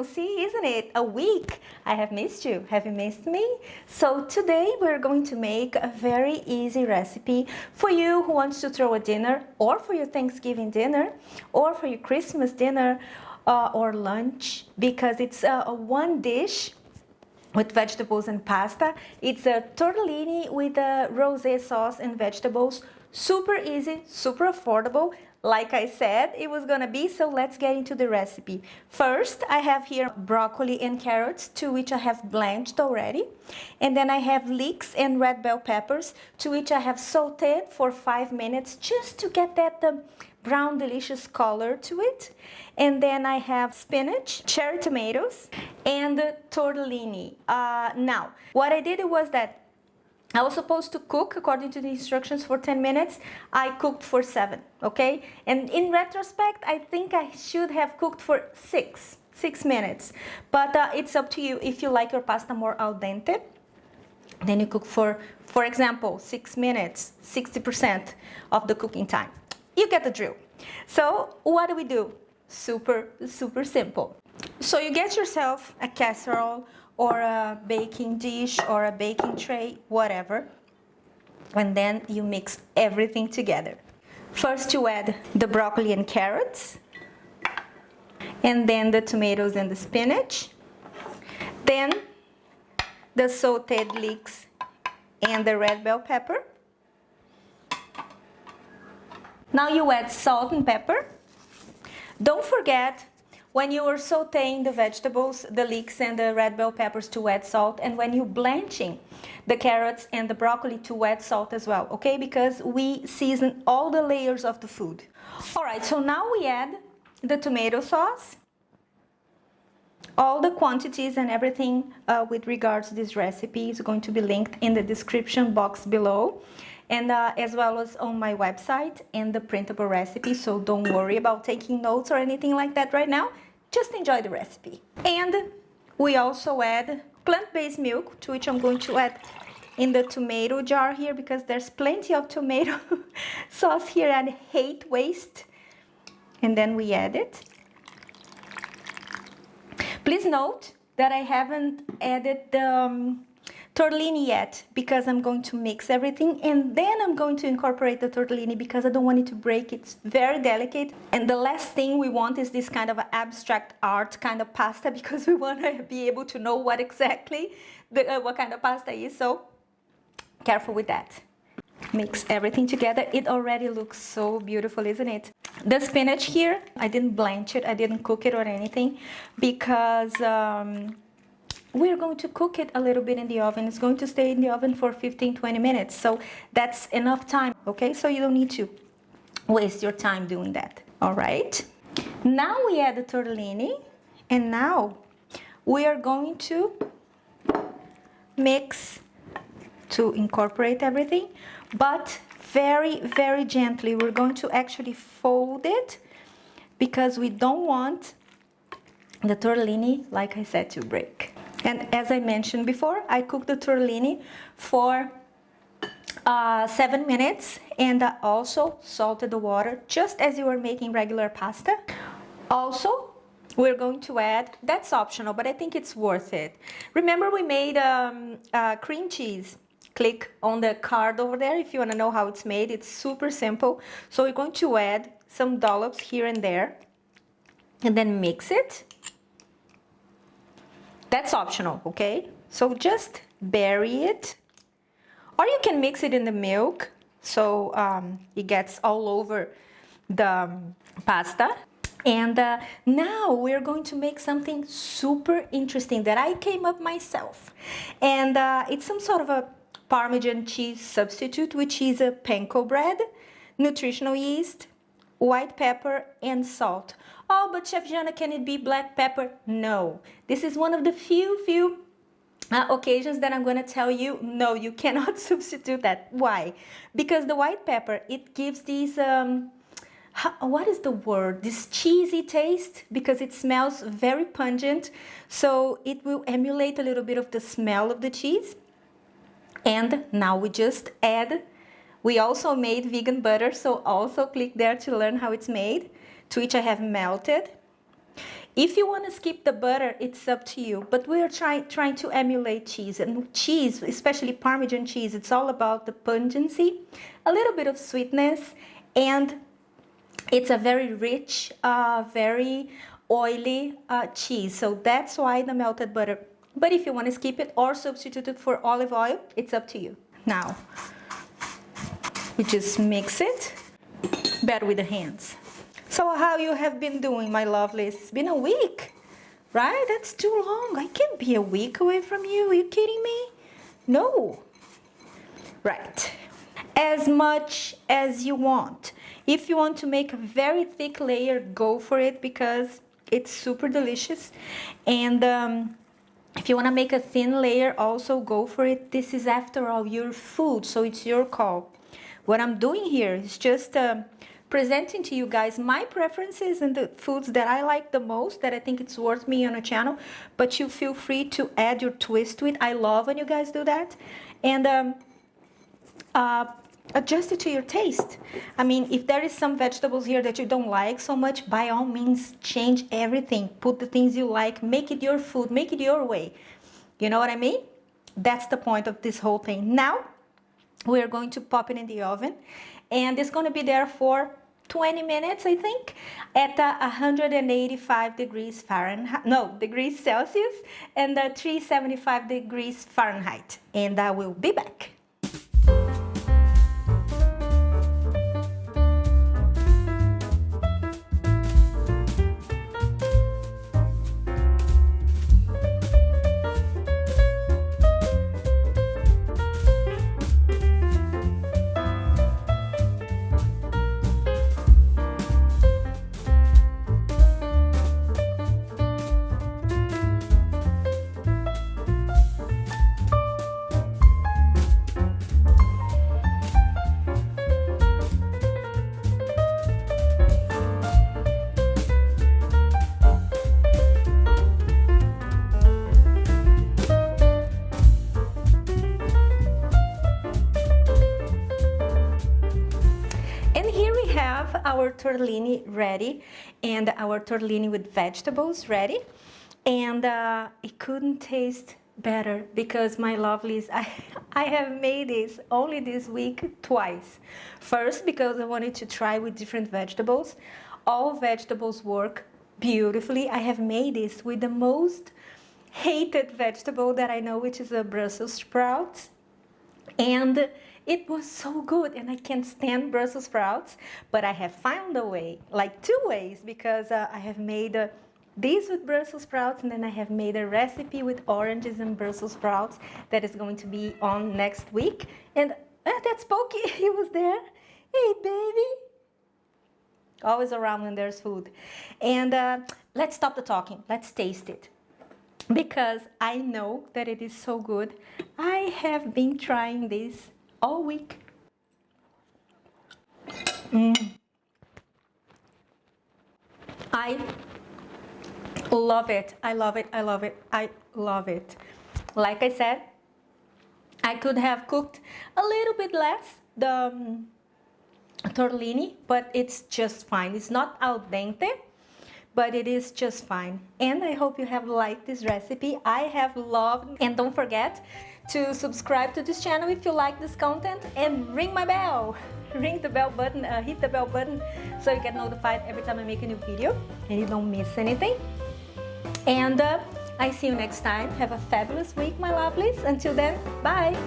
no see, isn't it? A week. I have missed you. Have you missed me? So today we're going to make a very easy recipe for you who wants to throw a dinner, or for your Thanksgiving dinner, or for your Christmas dinner, or lunch, because it's a one dish with vegetables and pasta. It's a tortellini with a rosé sauce and vegetables. Super easy, super affordable. Like I said, it was gonna be, so let's get into the recipe. First, I have here broccoli and carrots, to which I have blanched already. And then I have leeks and red bell peppers, to which I have sautéed for 5 minutes, just to get that brown delicious color to it. And then I have spinach, cherry tomatoes, and tortellini. Now, what I did was that I was supposed to cook, according to the instructions, for 10 minutes. I cooked for 7, okay? And in retrospect, I think I should have cooked for 6 minutes. But it's up to you. If you like your pasta more al dente, then you cook for example, 6 minutes, 60% of the cooking time. You get the drill. So what do? Super, super simple. So you get yourself a casserole or a baking dish or a baking tray, whatever, and then you mix everything together. First you add the broccoli and carrots, and then the tomatoes and the spinach, then the sautéed leeks and the red bell pepper. Now you add salt and pepper. Don't forget, when you are sautéing the vegetables, the leeks and the red bell peppers, to add salt, and when you're blanching the carrots and the broccoli, to add salt as well, okay? Because we season all the layers of the food. All right, so now we add the tomato sauce. All the quantities and everything with regards to this recipe is going to be linked in the description box below, and as well as on my website and the printable recipe. So don't worry about taking notes or anything like that right now. Just enjoy the recipe. And we also add plant-based milk, to which I'm going to add in the tomato jar here, because there's plenty of tomato sauce here and I hate waste. And then we add it. Please note that I haven't added the tortellini yet, because I'm going to mix everything and then I'm going to incorporate the tortellini, because I don't want it to break. It's very delicate, and the last thing we want is this kind of abstract art kind of pasta, because we want to be able to know what exactly what kind of pasta is. So careful with that. Mix everything together. It already looks so beautiful, isn't it? The spinach here, I didn't blanch it, I didn't cook it or anything, because we're going to cook it a little bit in the oven. It's going to stay in the oven for 15-20 minutes. So that's enough time, okay? So you don't need to waste your time doing that, all right? Now we add the tortellini, and now we are going to mix to incorporate everything, but very, very gently. We're going to actually fold it, because we don't want the tortellini, like I said, to break. And as I mentioned before, I cooked the tortellini for 7 minutes, and I also salted the water, just as you were making regular pasta. Also, we're going to add, that's optional, but I think it's worth it. Remember we made cream cheese. Click on the card over there if you want to know how it's made. It's super simple. So we're going to add some dollops here and there, and then mix it. That's optional, okay? So just bury it, or you can mix it in the milk, so it gets all over the pasta. And now we're going to make something super interesting that I came up myself. And it's some sort of a Parmesan cheese substitute, which is a panko bread, nutritional yeast, white pepper, and salt. Oh, but Chef Jana, can it be black pepper? No. This is one of the few occasions that I'm going to tell you, no, you cannot substitute that. Why? Because the white pepper, it gives these, what is the word? This cheesy taste, because it smells very pungent. So it will emulate a little bit of the smell of the cheese. And now we just add, we also made vegan butter, so also click there to learn how it's made, to which I have melted If you want to skip the butter, it's up to you. But we are trying to emulate cheese. And cheese, especially Parmesan cheese, it's all about the pungency, a little bit of sweetness, and it's a very rich, very oily cheese. So that's why the melted butter. But if you want to skip it or substitute it for olive oil, it's up to you. Now, we just mix it better with the hands. So how you have been doing, my lovelies? It's been a week, right? That's too long. I can't be a week away from you. Are you kidding me? No. Right. As much as you want. If you want to make a very thick layer, go for it because it's super delicious. And if you want to make a thin layer, also go for it. This is, after all, your food, so it's your call. What I'm doing here is just presenting to you guys my preferences and the foods that I like the most, that I think it's worth me on a channel, but you feel free to add your twist to it. I love when you guys do that. And adjust it to your taste. I mean, if there is some vegetables here that you don't like so much, by all means, change everything. Put the things you like, make it your food, make it your way. You know what I mean? That's the point of this whole thing. Now, we're going to pop it in the oven, and it's going to be there for 20 minutes, I think, at 185 degrees Fahrenheit, no, degrees Celsius, and 375 degrees Fahrenheit. And I will be back. Our tortellini ready, and our tortellini with vegetables ready, and it couldn't taste better because, my lovelies, I have made this only this week twice. First, because I wanted to try with different vegetables. All vegetables work beautifully. I have made this with the most hated vegetable that I know, which is a Brussels sprouts, and it was so good, and I can't stand Brussels sprouts, but I have found a way, like 2 ways, because I have made these with Brussels sprouts, and then I have made a recipe with oranges and Brussels sprouts that is going to be on next week. And that's Pokey, he was there. Hey, baby. Always around when there's food. And let's stop the talking. Let's taste it, because I know that it is so good. I have been trying this all week. I love it. I love it. I love it. I love it. Like I said, I could have cooked a little bit less the tortellini, but it's just fine. It's not al dente, but it is just fine. And I hope you have liked this recipe. I have loved, and don't forget to subscribe to this channel if you like this content, and ring my bell. Ring the bell button, hit the bell button, so you get notified every time I make a new video and you don't miss anything. And I see you next time. Have a fabulous week, my lovelies. Until then, bye.